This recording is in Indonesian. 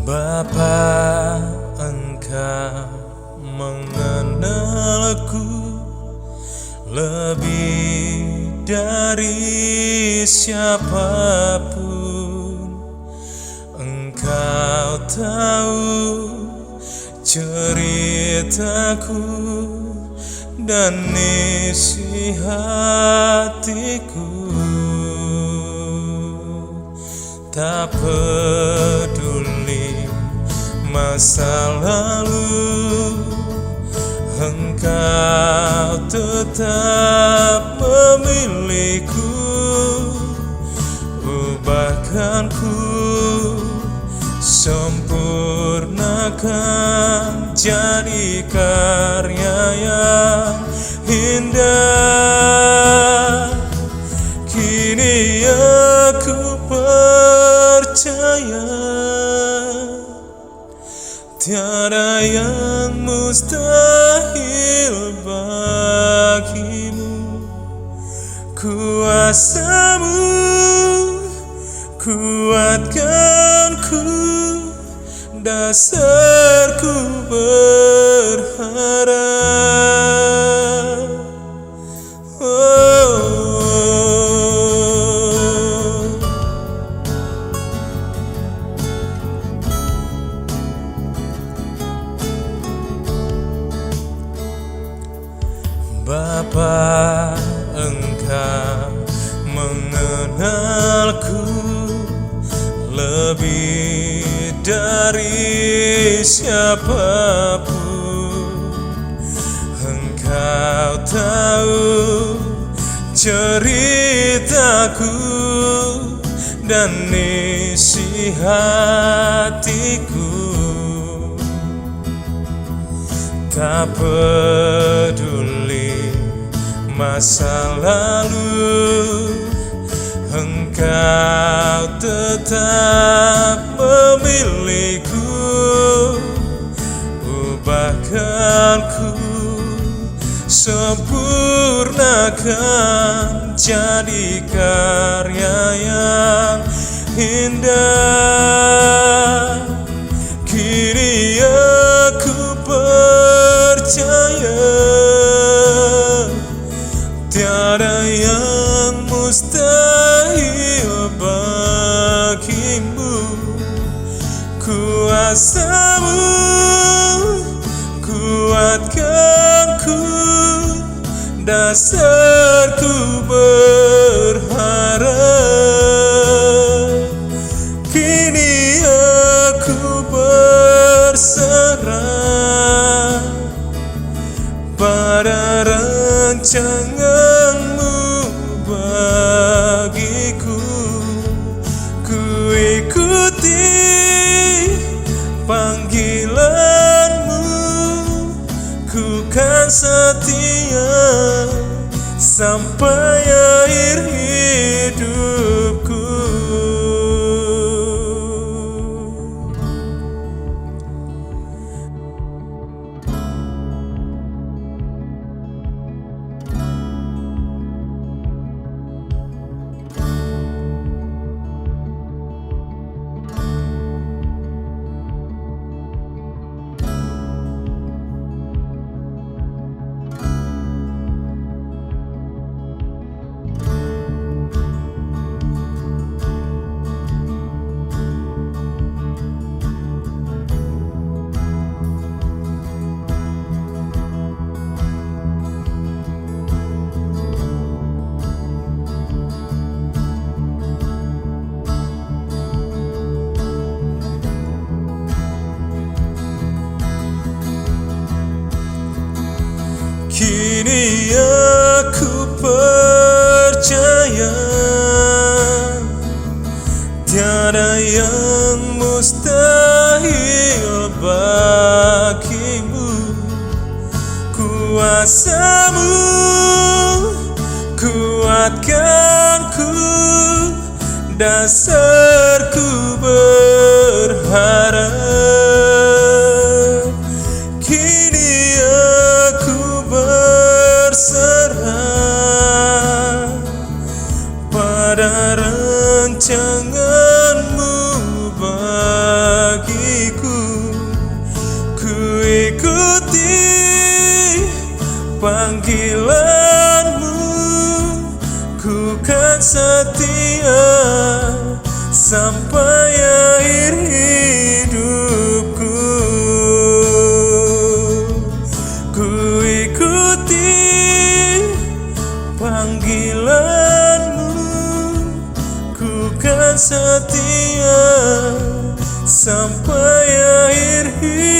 Bapa, Engkau mengenalku lebih dari siapapun. Engkau tahu ceritaku dan isi hatiku. Tak peduli masa lalu, Engkau tetap memilihku. Ubahkanku, sempurnakan jadi karya yang indah. Kini aku percaya tiada yang mustahil bagimu. Kuasamu kuatkanku, dasarku berharap. Bapa, Engkau mengenalku lebih dari siapapun. Engkau tahu ceritaku dan isi hatiku. Tak peduli masa lalu, Engkau tetap memilihku. Ubahkanku, sempurnakan jadi karya yang indah. Kini aku percaya tiada yang mustahil bagimu. Kuasamu kuatkanku, dasarku berharap. Kini aku berserah pada rancanganmu bagiku. Ku ikuti panggilanmu, ku kan setia sampai akhir hidupku. Kini aku percaya tiada yang mustahil bagimu. Kuasamu kuatkanku, dasarku berharap. Kini aku berserah pada rancanganmu bagi panggilanmu, ku kan setia sampai akhir hidupku. Ku ikuti panggilanmu, ku kan setia sampai akhir hidupku.